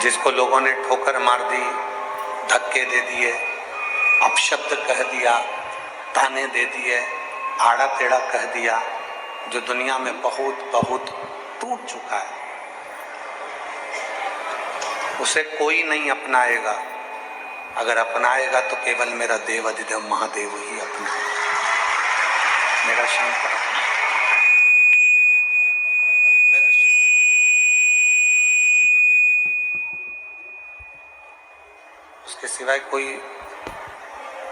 जिसको लोगों ने ठोकर मार दी, धक्के दे दिए, अपशब्द कह दिया, ताने दे दिए, आड़ा टेढ़ा कह दिया, जो दुनिया में बहुत बहुत टूट चुका है, उसे कोई नहीं अपनाएगा। अगर अपनाएगा तो केवल मेरा देव अधिदेव महादेव ही अपनाएगा, मेरा शंकर, मेरा शंकर। उसके सिवाय कोई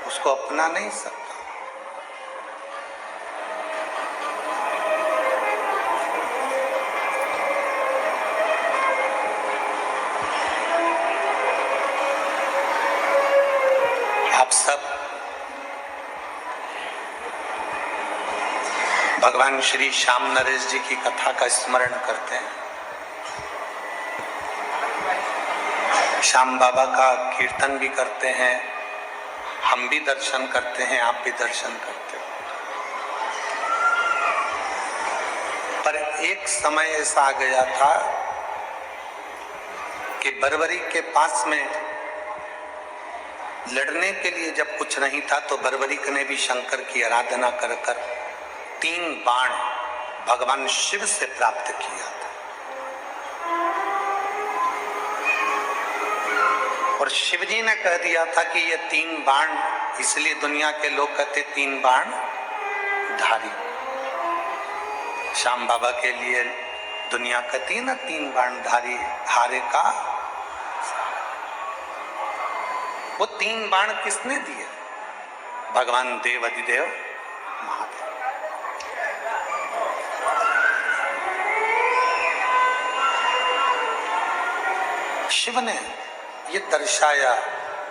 उसको अपना नहीं सकता। आप सब भगवान श्री श्याम नरेश जी की कथा का स्मरण करते हैं। श्याम बाबा का कीर्तन भी करते हैं, हम भी दर्शन करते हैं, आप भी दर्शन करते हो। पर एक समय ऐसा आ गया था कि बरबरी के पास में लड़ने के लिए जब कुछ नहीं था तो बरबरीक ने भी शंकर की आराधना कर कर 3 बाण भगवान शिव से प्राप्त किया था। और शिवजी ने कह दिया था कि ये 3 बाण, इसलिए दुनिया के लोग कहते 3 बाण धारी। श्याम बाबा के लिए दुनिया कहती ना 3 बाण धारी, हारे का। वो 3 बाण किसने दिए? भगवान देव अधिदेव महादेव। शिव ने ये दर्शाया,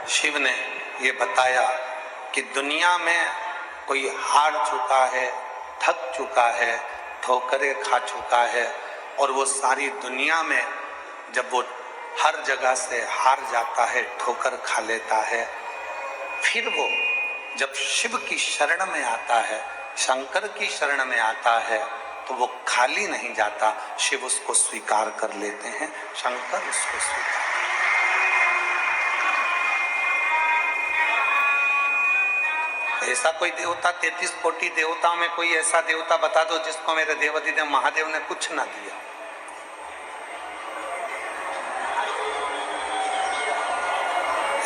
शिव ने ये बताया कि दुनिया में कोई हार चुका है, थक चुका है, ठोकरें खा चुका है, और वो सारी दुनिया में जब वो हर जगह से हार जाता है, ठोकर खा लेता है, फिर वो जब शिव की शरण में आता है, शंकर की शरण में आता है, तो वो खाली नहीं जाता। शिव उसको स्वीकार कर लेते हैं, शंकर उसको स्वीकार। ऐसा कोई देवता, 33 कोटि देवताओं में कोई ऐसा देवता बता दो जिसको मेरे देवाधिदेव महादेव ने कुछ ना दिया।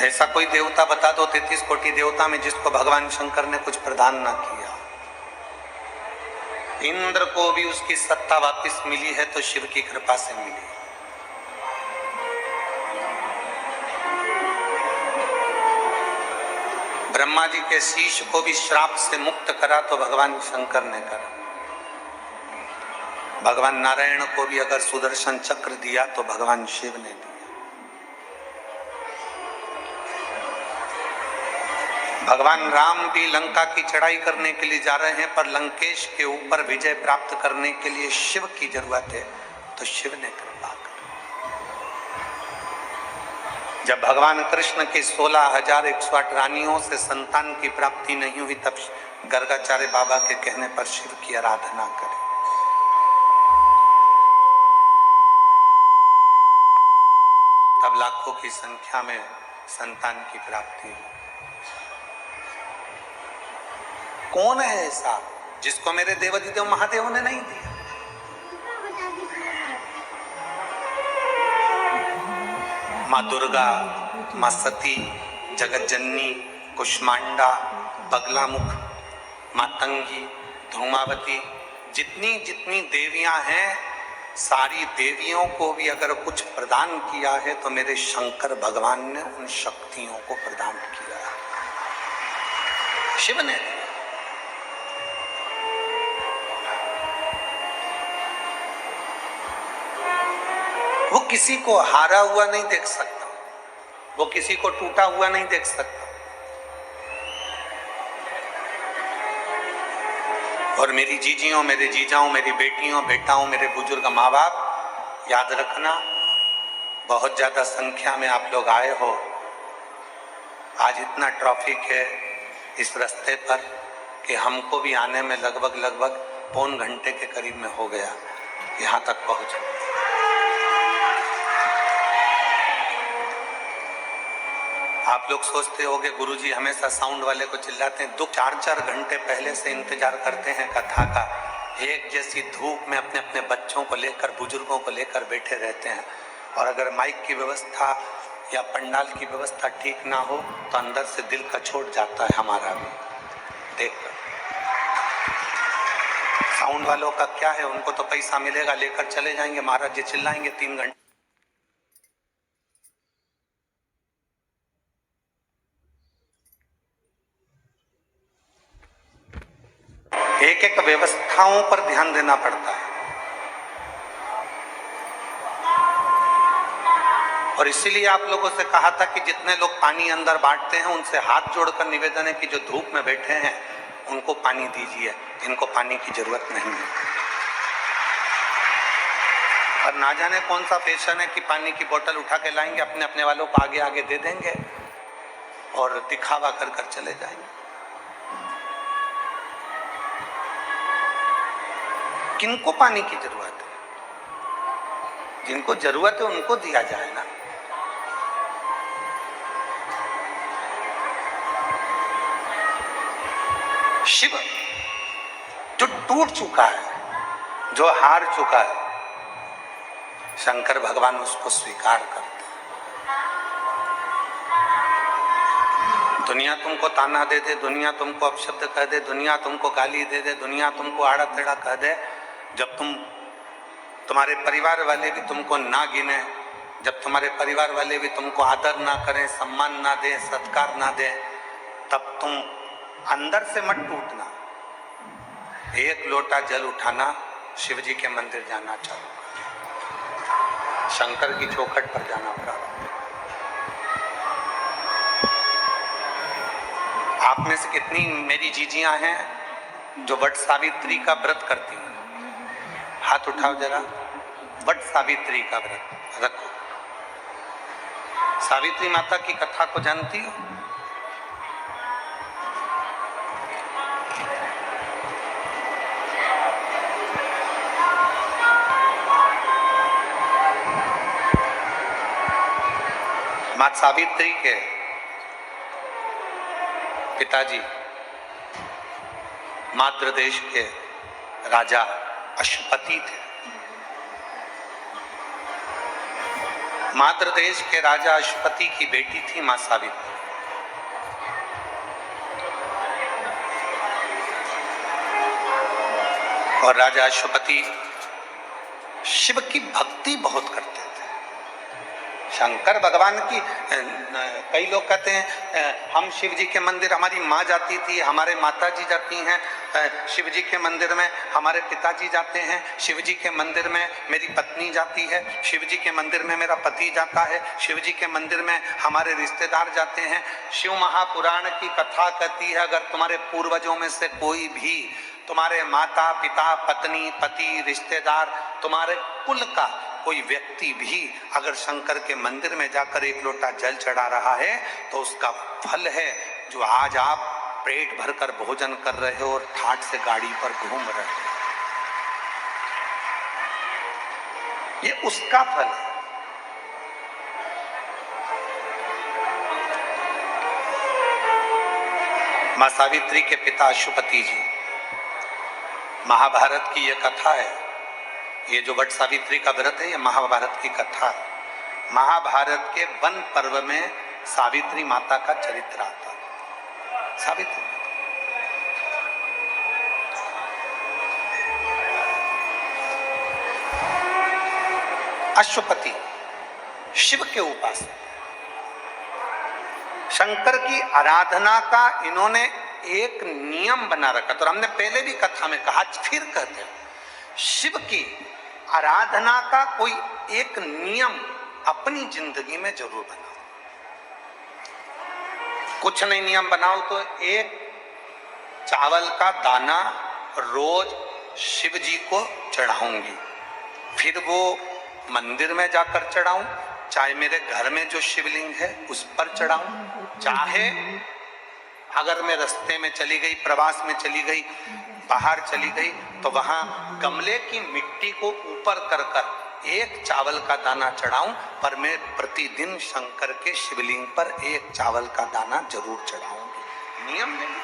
ऐसा कोई देवता बता दो 33 कोटि देवता में जिसको भगवान शंकर ने कुछ प्रदान ना किया। इंद्र को भी उसकी सत्ता वापस मिली है तो शिव की कृपा से मिली। ब्रह्मा जी के शीश को भी श्राप से मुक्त करा तो भगवान शंकर ने करा। भगवान नारायण को भी अगर सुदर्शन चक्र दिया तो भगवान शिव ने दिया। भगवान राम भी लंका की चढ़ाई करने के लिए जा रहे हैं, पर लंकेश के ऊपर विजय प्राप्त करने के लिए शिव की जरूरत है, तो शिव ने कृपा कर। जब भगवान कृष्ण की 16,108 रानियों से संतान की प्राप्ति नहीं हुई, तब गर्गाचार्य बाबा के कहने पर शिव की आराधना करें। तब लाखों की संख्या में संतान की प्राप्ति हुई। कौन है ऐसा जिसको मेरे देवाधिदेव महादेव ने नहीं दिया? माँ दुर्गा, माँ सती, जगत जननी, कुष्मांडा, बगलामुख, मातंगी, धूमावती, जितनी जितनी देवियां हैं, सारी देवियों को भी अगर कुछ प्रदान किया है तो मेरे शंकर भगवान ने उन शक्तियों को प्रदान किया है, शिव ने। वो किसी को हारा हुआ नहीं देख सकता, वो किसी को टूटा हुआ नहीं देख सकता। और मेरी जीजियों, मेरे जीजाओं, मेरी बेटियों, बेटाओं, मेरे बुजुर्ग माँ बाप, याद रखना, बहुत ज्यादा संख्या में आप लोग आए हो। आज इतना ट्रैफिक है इस रास्ते पर कि हमको भी आने में लगभग पौन घंटे के करीब में हो गया यहाँ तक पहुँचे। आप लोग सोचते होंगे गुरुजी हमेशा साउंड वाले को चिल्लाते हैं। 4-4 घंटे पहले से इंतजार करते हैं कथा का। एक जैसी धूप में अपने अपने बच्चों को लेकर, बुजुर्गों को लेकर बैठे रहते हैं। और अगर माइक की व्यवस्था या पंडाल की व्यवस्था ठीक ना हो तो अंदर से दिल कचोट जाता है हमारा भी देखकर। साउंड वालों का क्या है, उनको तो पैसा मिलेगा, लेकर चले जाएंगे, महाराज जी चिल्लाएंगे 3 घंटे। एक एक व्यवस्थाओं पर ध्यान देना पड़ता है। और इसीलिए आप लोगों से कहा था कि जितने लोग पानी अंदर बांटते हैं उनसे हाथ जोड़कर निवेदन है कि जो धूप में बैठे हैं उनको पानी दीजिए, इनको पानी की जरूरत नहीं है। और ना जाने कौन सा फैशन है कि पानी की बोतल उठा के लाएंगे, अपने अपने वालों को आगे आगे दे देंगे और दिखावा कर कर चले जाएंगे। किनको पानी की जरूरत है? जिनको जरूरत है उनको दिया जाए ना। शिव जो टूट चुका है, जो हार चुका है, शंकर भगवान उसको स्वीकार करते हैं। दुनिया तुमको ताना दे दे, दुनिया तुमको अपशब्द कह दे, दुनिया तुमको गाली दे दे, दुनिया तुमको आड़ा टेढ़ा कह दे, जब तुम्हारे परिवार वाले भी तुमको ना गिने, जब तुम्हारे परिवार वाले भी तुमको आदर ना करें, सम्मान ना दें, सत्कार ना दें, तब तुम अंदर से मत टूटना। एक लोटा जल उठाना, शिव जी के मंदिर जाना चालू, शंकर की चौखट पर जाना प्रारंभ। आप में से कितनी मेरी जीजियां हैं जो वट सावित्री का व्रत करती हैं? हाथ उठाओ जरा। वट सावित्री का व्रत रखो। सावित्री माता की कथा को जानती हो? माता सावित्री के पिताजी माद्र देश के राजा अश्वपति थे। माद्र देश के राजा अश्वपति की बेटी थी मां सावित्री। और राजा अश्वपति शिव की भक्ति बहुत करते थे। शंकर भगवान की, कई लोग कहते हैं हम शिव जी के मंदिर, हमारी माँ जाती थी, हमारे माता जी जाती हैं शिव जी के मंदिर में, हमारे पिताजी जाते हैं शिव जी के मंदिर में, मेरी पत्नी जाती है शिव जी के मंदिर में, मेरा पति जाता है शिव जी के मंदिर में, हमारे रिश्तेदार जाते हैं। शिव महापुराण की कथा कहती है अगर तुम्हारे पूर्वजों में से कोई भी, तुम्हारे माता पिता पत्नी पति रिश्तेदार, तुम्हारे कुल का कोई व्यक्ति भी अगर शंकर के मंदिर में जाकर एक लोटा जल चढ़ा रहा है तो उसका फल है जो आज आप पेट भरकर भोजन कर रहे हो और ठाट से गाड़ी पर घूम रहे हो, ये उसका फल है। मां सावित्री के पिता अश्वपति जी, महाभारत की यह कथा है। ये जो वट सावित्री का व्रत है ये महाभारत की कथा है। महाभारत के वन पर्व में सावित्री माता का चरित्र आता है। सावित्री अश्वपति शिव के उपासक, शंकर की आराधना का इन्होंने एक नियम बना रखा। तो हमने पहले भी कथा में कहा, फिर कहते हैं शिव की आराधना का कोई एक नियम अपनी जिंदगी में जरूर बनाओ। कुछ नहीं नियम बनाओ तो एक चावल का दाना रोज शिव जी को चढ़ाऊंगी, फिर वो मंदिर में जाकर चढ़ाऊं, चाहे मेरे घर में जो शिवलिंग है उस पर चढ़ाऊं, चाहे अगर मैं रास्ते में चली गई, प्रवास में चली गई, बाहर चली गई तो वहां गमले की मिट्टी को ऊपर कर कर एक चावल का दाना चढ़ाऊं, पर मैं प्रतिदिन शंकर के शिवलिंग पर एक चावल का दाना जरूर चढ़ाऊंगी। नियम नहीं।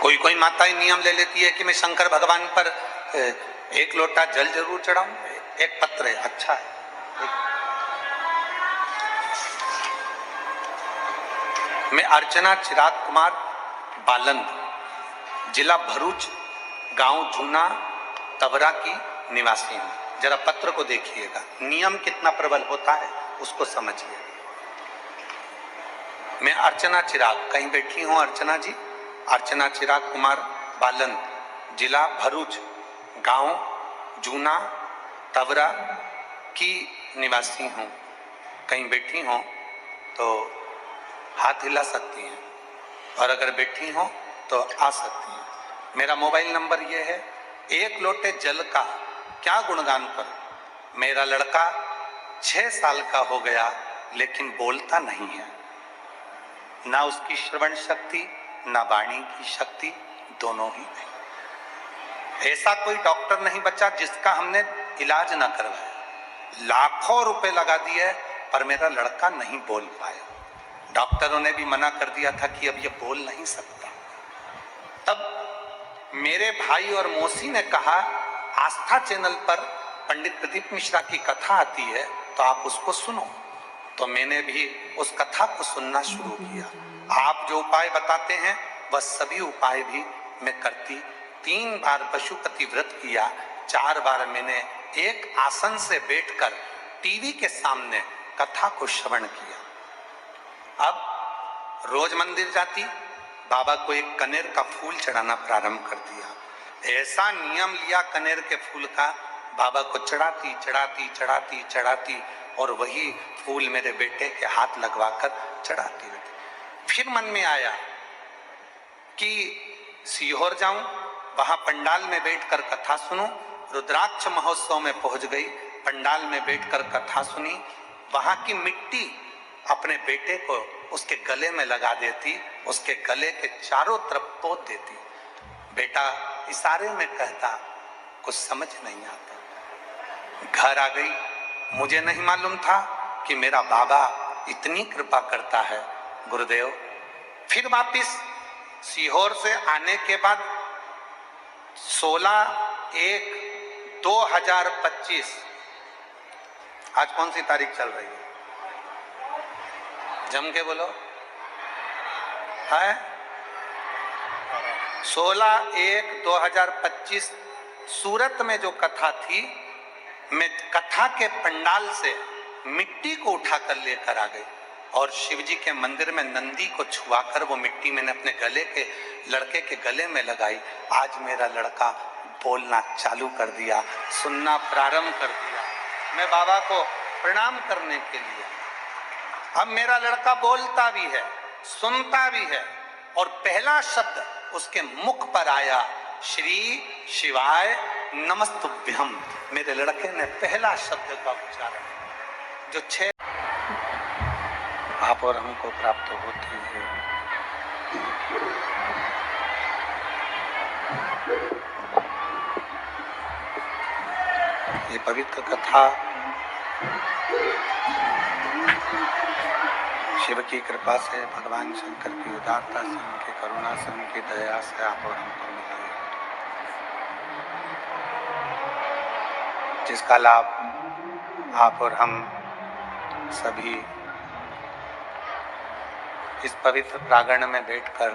कोई कोई माताएं नियम ले लेती है कि मैं शंकर भगवान पर एक लोटा जल जरूर चढ़ाऊं, एक पत्र है, अच्छा है। मैं अर्चना चिराग कुमार बालंद, जिला भरूच, गांव जूना तवरा की निवासी हूं। जरा पत्र को देखिएगा, नियम कितना प्रबल होता है उसको समझिए। मैं अर्चना चिराग, कहीं बैठी हूं अर्चना जी? अर्चना चिराग कुमार बालंद, जिला भरूच, गांव जूना तवरा की निवासी हूं। कहीं बैठी हो तो हाथ हिला सकती हैं, और अगर बैठी हो तो आ सकती हैं। मेरा मोबाइल नंबर ये है। एक लोटे जल का क्या गुणगान करूं? मेरा लड़का 6 साल का हो गया लेकिन बोलता नहीं है, ना उसकी श्रवण शक्ति ना वाणी की शक्ति, दोनों ही नहीं। ऐसा कोई डॉक्टर नहीं बचा जिसका हमने इलाज ना करवाया। लाखों रुपए लगा दिए पर मेरा लड़का नहीं बोल पाया। डॉक्टरों ने भी मना कर दिया था कि अब ये बोल नहीं सकता। तब मेरे भाई और मौसी ने कहा, आस्था चैनल पर पंडित प्रदीप मिश्रा की कथा आती है तो आप उसको सुनो। तो मैंने भी उस कथा को सुनना शुरू किया। आप जो उपाय बताते हैं वह सभी उपाय भी मैं करती। 3 बार पशुपति व्रत किया, 4 बार मैंने एक आसन से बैठकर टीवी के सामने कथा को श्रवण किया। अब रोज मंदिर जाती, बाबा को एक कनेर का फूल चढ़ाना प्रारंभ कर दिया। ऐसा नियम लिया कनेर के फूल का, बाबा को चढ़ाती चढ़ाती चढ़ाती चढ़ाती, और वही फूल मेरे बेटे के हाथ लगवाकर चढ़ाती रहती। फिर मन में आया कि सीहोर जाऊं, वहां पंडाल में बैठकर कथा सुनूं। रुद्राक्ष महोत्सव में पहुंच गई, पंडाल में बैठकर कथा सुनी। वहां की मिट्टी अपने बेटे को उसके गले में लगा देती, उसके गले के चारों तरफ पोत देती। बेटा इशारे में कहता, कुछ समझ नहीं आता। घर आ गई, मुझे नहीं मालूम था कि मेरा बाबा इतनी कृपा करता है। गुरुदेव, फिर वापिस सीहोर से आने के बाद 16/1/2025, आज कौन सी तारीख चल रही है? जम के बोलो। है 16/1/2025 सूरत में जो कथा थी, मैं कथा के पंडाल से मिट्टी को उठाकर लेकर आ गई और शिवजी के मंदिर में नंदी को छुआकर वो मिट्टी मैंने अपने गले के लड़के के गले में लगाई। आज मेरा लड़का बोलना चालू कर दिया, सुनना प्रारंभ कर दिया। मैं बाबा को प्रणाम करने के लिए, अब मेरा लड़का बोलता भी है, सुनता भी है, और पहला शब्द उसके मुख पर आया, श्री शिवाय नमस्तुभ्यम। मेरे लड़के ने पहला शब्द का उच्चारण, जो 6 आप और हमको प्राप्त होती है। ये पवित्र कथा शिव की कृपा से, भगवान शंकर की उदारता से, उनकी करुणा से, उनकी दया से आप और हमको मिली है, जिसका लाभ आप और हम सभी इस पवित्र प्रांगण में बैठकर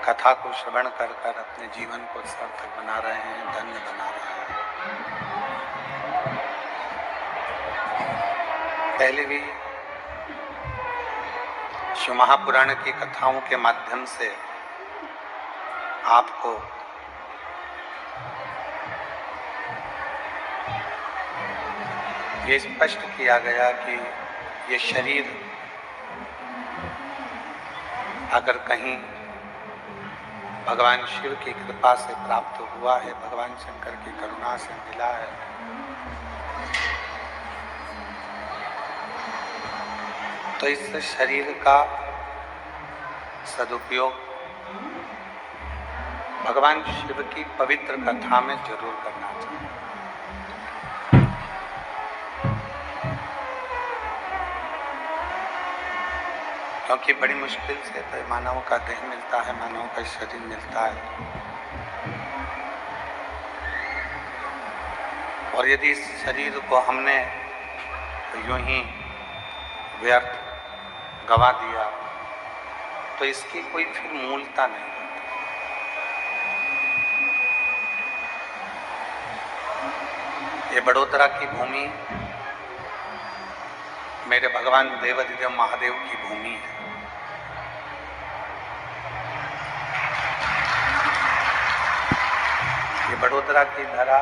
कथा को श्रवण कर कर अपने जीवन को सार्थक बना रहे हैं, धन्य बना रहे हैं। पहले भी शिव महापुराण की कथाओं के माध्यम से आपको ये स्पष्ट किया गया कि ये शरीर अगर कहीं भगवान शिव की कृपा से प्राप्त हुआ है, भगवान शंकर की करुणा से मिला है, तो इस शरीर का सदुपयोग भगवान शिव की पवित्र कथा में जरूर करना चाहिए। क्योंकि बड़ी मुश्किल से तो मानव का देह मिलता है, मानव का शरीर मिलता है, और यदि इस शरीर को हमने यूं ही व्यर्थ गवा दिया तो इसकी कोई फिर मूलता नहीं होती। ये बड़ोदरा की भूमि मेरे भगवान देवाधिदेव महादेव की भूमि है। ये बड़ोदरा की धरा